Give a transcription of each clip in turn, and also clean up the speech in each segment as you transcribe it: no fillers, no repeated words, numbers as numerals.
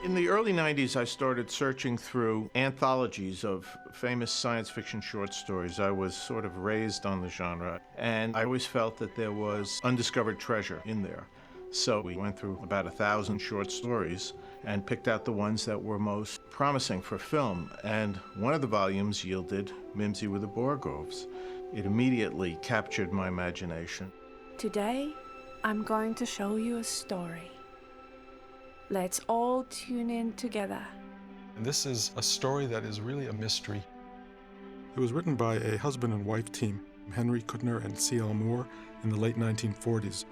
In the early 90s, I started searching through anthologies of famous science fiction short stories. I was sort of raised on the genre, and I always felt that there was undiscovered treasure in there. So we went through about 1,000 short stories and picked out the ones that were most promising for film. And one of the volumes yielded Mimzy with the Borgroves. It immediately captured my imagination. Today, I'm going to show you a story. Let's all tune in together. And this is a story that is really a mystery. It was written by a husband and wife team, Henry Kuttner and C.L. Moore, in the late 1940s.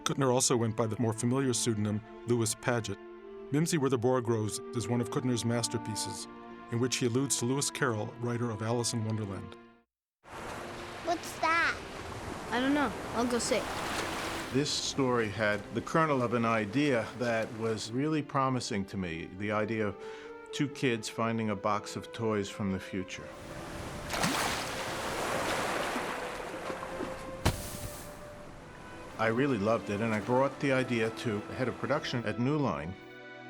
Kuttner also went by the more familiar pseudonym Louis Paget. Mimzy with the Borgroves is one of Kuttner's masterpieces, in which he alludes to Lewis Carroll, writer of Alice in Wonderland. What's that? I don't know. I'll go see. This story had the kernel of an idea that was really promising to me, the idea of two kids finding a box of toys from the future. I really loved it, and I brought the idea to the head of production at New Line.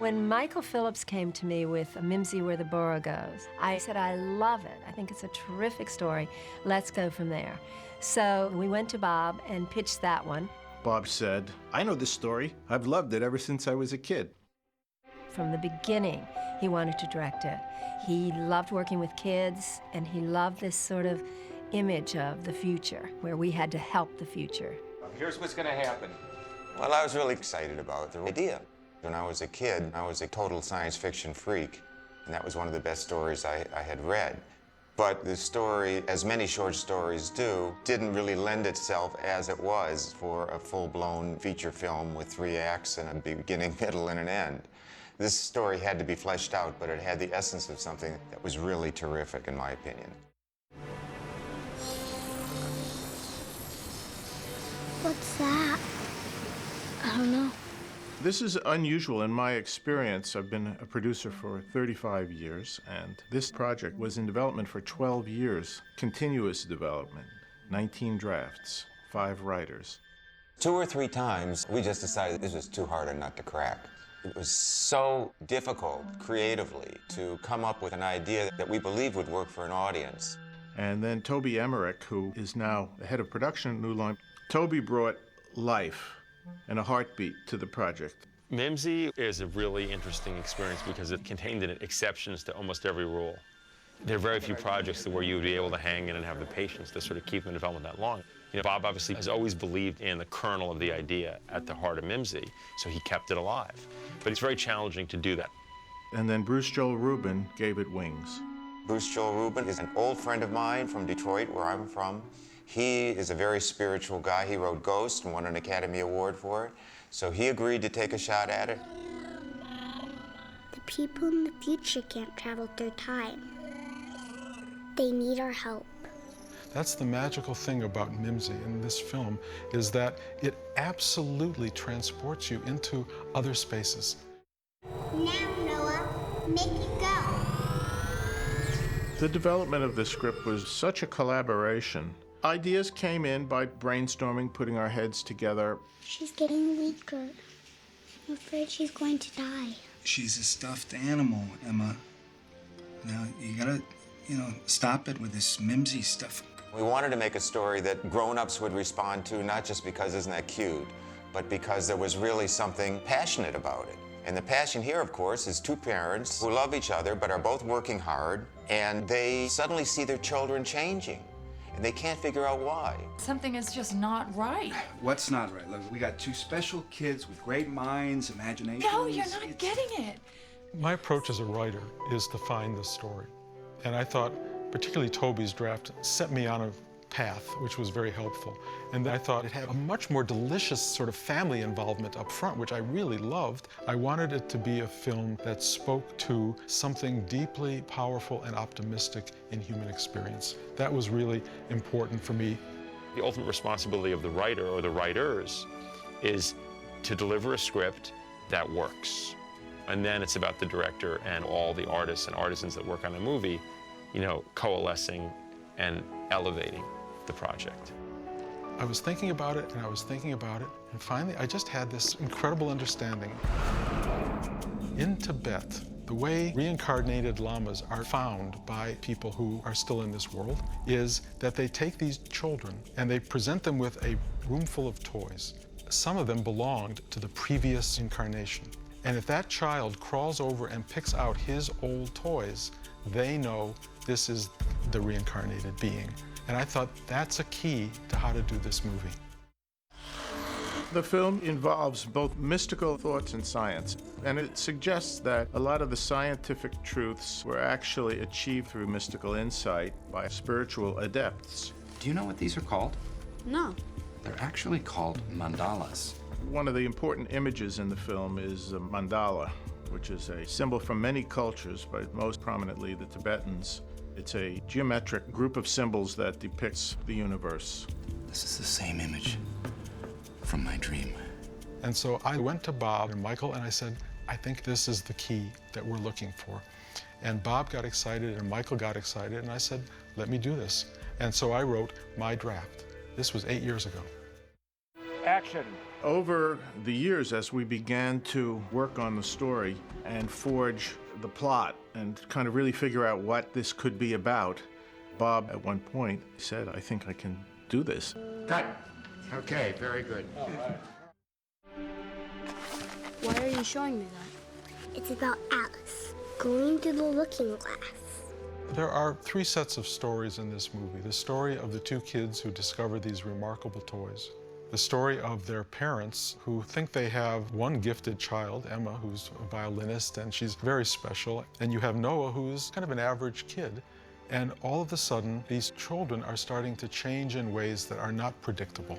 When Michael Phillips came to me with Mimzy Where the Burrow Goes, I said, I love it. I think it's a terrific story. Let's go from there. So we went to Bob and pitched that one. Bob said, I know this story. I've loved it ever since I was a kid. From the beginning, he wanted to direct it. He loved working with kids, and he loved this sort of image of the future, where we had to help the future. Here's what's going to happen. Well, I was really excited about the idea. When I was a kid, I was a total science fiction freak, and that was one of the best stories I had read. But the story, as many short stories do, didn't really lend itself as it was for a full-blown feature film with 3 acts and a beginning, middle, and an end. This story had to be fleshed out, but it had the essence of something that was really terrific, in my opinion. What's that? I don't know. This is unusual in my experience. I've been a producer for 35 years, and this project was in development for 12 years, continuous development, 19 drafts, 5 writers. 2 or 3 times, we just decided this was too hard a nut to crack. It was so difficult, creatively, to come up with an idea that we believed would work for an audience. And then Toby Emmerich, who is now the head of production at New Line, Toby brought life and a heartbeat to the project. Mimzy is a really interesting experience because it contained in it exceptions to almost every rule. There are very few projects where you would be able to hang in and have the patience to sort of keep in development that long. You know, Bob obviously has always believed in the kernel of the idea at the heart of Mimzy, so he kept it alive. But it's very challenging to do that. And then Bruce Joel Rubin gave it wings. Bruce Joel Rubin is an old friend of mine from Detroit, where I'm from. He is a very spiritual guy. He wrote Ghost and won an Academy Award for it. So he agreed to take a shot at it. The people in the future can't travel through time. They need our help. That's the magical thing about Mimzy in this film, is that it absolutely transports you into other spaces. Now, Noah, make it go. The development of the script was such a collaboration. Ideas came in by brainstorming, putting our heads together. She's getting weaker. I'm afraid she's going to die. She's a stuffed animal, Emma. Now, you gotta, stop it with this Mimzy stuff. We wanted to make a story that grown-ups would respond to, not just because isn't that cute, but because there was really something passionate about it. And the passion here, of course, is 2 parents who love each other but are both working hard, and they suddenly see their children changing. And they can't figure out why. Something is just not right. What's not right? Look, we got 2 special kids with great minds, imaginations. No, you're not getting it. My approach as a writer is to find the story. And I thought, particularly Toby's draft, set me on a path, which was very helpful. And I thought it had a much more delicious sort of family involvement up front, which I really loved. I wanted it to be a film that spoke to something deeply powerful and optimistic in human experience. That was really important for me. The ultimate responsibility of the writer or the writers is to deliver a script that works. And then it's about the director and all the artists and artisans that work on the movie, coalescing and elevating the project. I was thinking about it, and I was thinking about it, and finally I just had this incredible understanding. In Tibet, the way reincarnated lamas are found by people who are still in this world is that they take these children and they present them with a room full of toys. Some of them belonged to the previous incarnation. And if that child crawls over and picks out his old toys, they know this is the reincarnated being. And I thought that's a key to how to do this movie. The film involves both mystical thoughts and science, and it suggests that a lot of the scientific truths were actually achieved through mystical insight by spiritual adepts. Do you know what these are called? No. They're actually called mandalas. One of the important images in the film is a mandala, which is a symbol from many cultures, but most prominently the Tibetans. It's a geometric group of symbols that depicts the universe. This is the same image from my dream. And so I went to Bob and Michael and I said, I think this is the key that we're looking for. And Bob got excited and Michael got excited and I said, let me do this. And so I wrote my draft. This was 8 years ago. Action. Over the years, as we began to work on the story and forge the plot and kind of really figure out what this could be about, Bob at one point said, I think I can do this. Cut. Okay, very good. Why are you showing me that? It's about Alice going to the looking glass. There are 3 sets of stories in this movie. The story of the 2 kids who discover these remarkable toys. The story of their parents who think they have one gifted child, Emma, who's a violinist, and she's very special. And you have Noah, who's kind of an average kid. And all of a sudden, these children are starting to change in ways that are not predictable.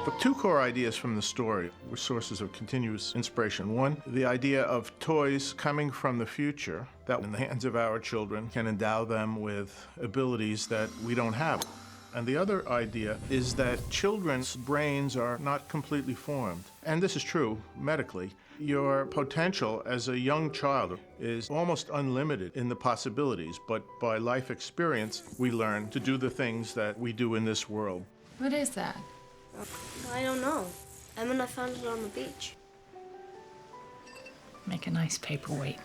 The 2 core ideas from the story were sources of continuous inspiration. One, the idea of toys coming from the future that in the hands of our children can endow them with abilities that we don't have. And the other idea is that children's brains are not completely formed. And this is true medically. Your potential as a young child is almost unlimited in the possibilities, but by life experience, we learn to do the things that we do in this world. What is that? I don't know. Emma and I found it on the beach. Make a nice paperweight.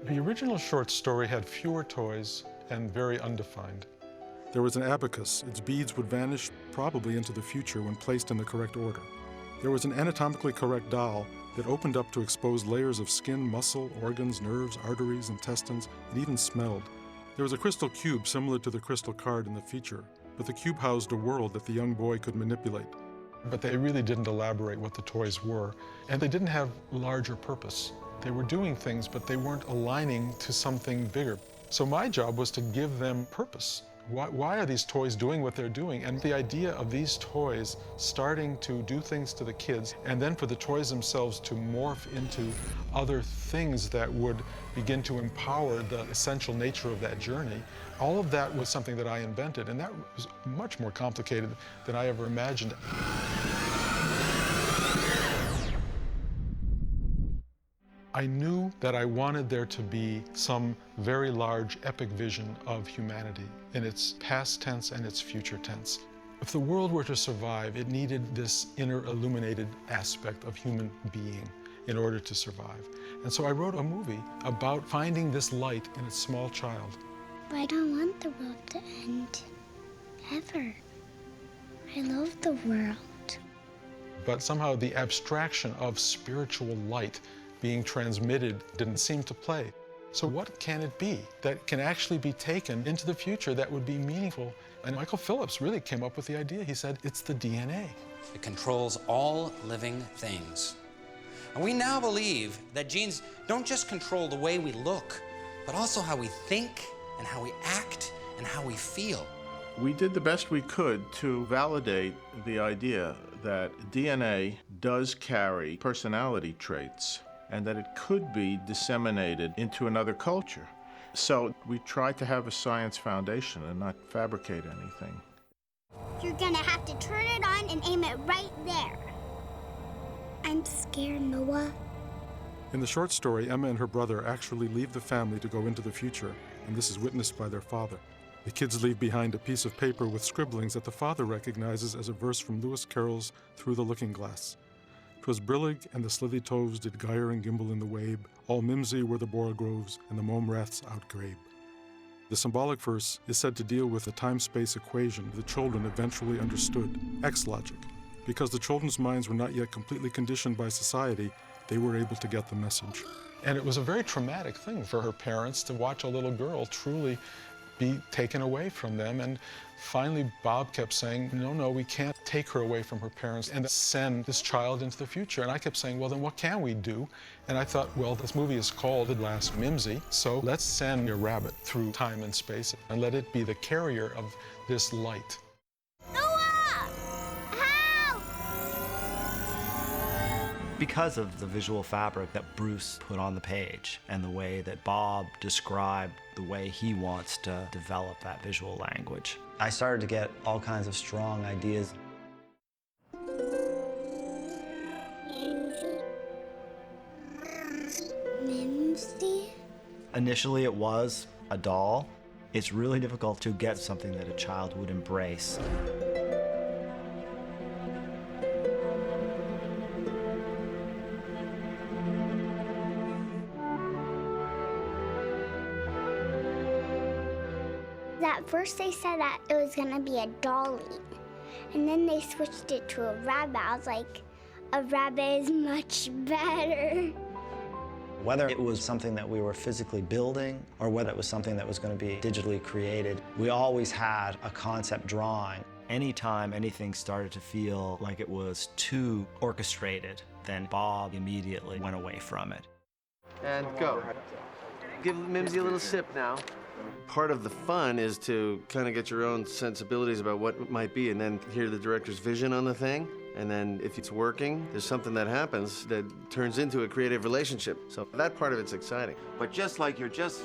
The original short story had fewer toys and very undefined. There was an abacus. Its beads would vanish probably into the future when placed in the correct order. There was an anatomically correct doll that opened up to expose layers of skin, muscle, organs, nerves, arteries, intestines. It even smelled. There was a crystal cube similar to the crystal card in the feature, but the cube housed a world that the young boy could manipulate. But they really didn't elaborate what the toys were, and they didn't have larger purpose. They were doing things, but they weren't aligning to something bigger. So my job was to give them purpose. Why are these toys doing what they're doing? And the idea of these toys starting to do things to the kids, and then for the toys themselves to morph into other things that would begin to empower the essential nature of that journey, all of that was something that I invented, and that was much more complicated than I ever imagined. I knew that I wanted there to be some very large epic vision of humanity in its past tense and its future tense. If the world were to survive, it needed this inner illuminated aspect of human being in order to survive. And so I wrote a movie about finding this light in a small child. But I don't want the world to end. Ever. I love the world. But somehow the abstraction of spiritual light being transmitted didn't seem to play. So what can it be that can actually be taken into the future that would be meaningful? And Michael Phillips really came up with the idea. He said, it's the DNA. It controls all living things. And we now believe that genes don't just control the way we look, but also how we think and how we act and how we feel. We did the best we could to validate the idea that DNA does carry personality traits and that it could be disseminated into another culture. So we tried to have a science foundation and not fabricate anything. You're gonna have to turn it on and aim it right there. I'm scared, Noah. In the short story, Emma and her brother actually leave the family to go into the future, and this is witnessed by their father. The kids leave behind a piece of paper with scribblings that the father recognizes as a verse from Lewis Carroll's Through the Looking Glass. 'Twas brillig and the slithy toves did gyre and gimble in the wabe, all mimsy were the borogoves and the mome raths outgrabe. The symbolic verse is said to deal with the time-space equation the children eventually understood, X-logic. Because the children's minds were not yet completely conditioned by society, they were able to get the message. And it was a very traumatic thing for her parents to watch a little girl truly be taken away from them. And finally, Bob kept saying, no, we can't take her away from her parents and send this child into the future. And I kept saying, well, then what can we do? And I thought, well, this movie is called The Last Mimzy, so let's send a rabbit through time and space and let it be the carrier of this light. Because of the visual fabric that Bruce put on the page and the way that Bob described the way he wants to develop that visual language, I started to get all kinds of strong ideas. Mimsy? Initially, it was a doll. It's really difficult to get something that a child would embrace. At first they said that it was gonna be a dolly, and then they switched it to a rabbit. I was like, a rabbit is much better. Whether it was something that we were physically building or whether it was something that was going to be digitally created, we always had a concept drawing. Anytime anything started to feel like it was too orchestrated, then Bob immediately went away from it. And go. Give Mimsy a little sip now. Part of the fun is to kind of get your own sensibilities about what it might be and then hear the director's vision on the thing. And then if it's working, there's something that happens that turns into a creative relationship. So that part of it's exciting. But just like you're just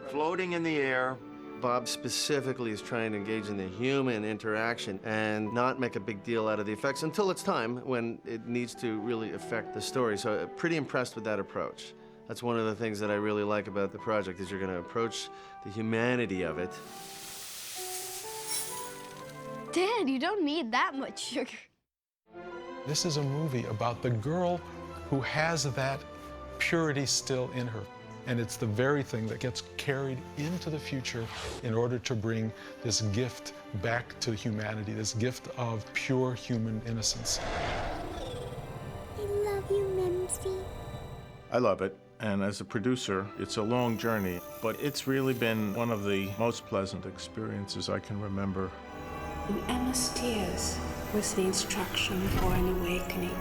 floating in the air. Bob specifically is trying to engage in the human interaction and not make a big deal out of the effects until it's time when it needs to really affect the story. So pretty impressed with that approach. That's one of the things that I really like about the project is you're going to approach the humanity of it. Dad, you don't need that much sugar. This is a movie about the girl who has that purity still in her. And it's the very thing that gets carried into the future in order to bring this gift back to humanity, this gift of pure human innocence. I love you, Mimsy. I love it. And as a producer, it's a long journey, but it's really been one of the most pleasant experiences I can remember. In Emma's tears was the instruction for an awakening.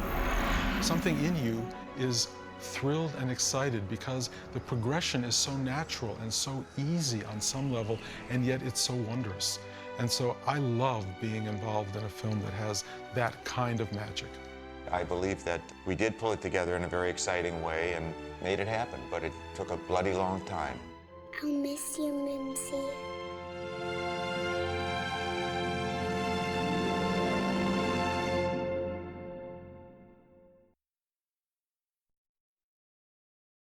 Something in you is thrilled and excited because the progression is so natural and so easy on some level, and yet it's so wondrous. And so I love being involved in a film that has that kind of magic. I believe that we did pull it together in a very exciting way and made it happen, but it took a bloody long time. I'll miss you, Mimsy.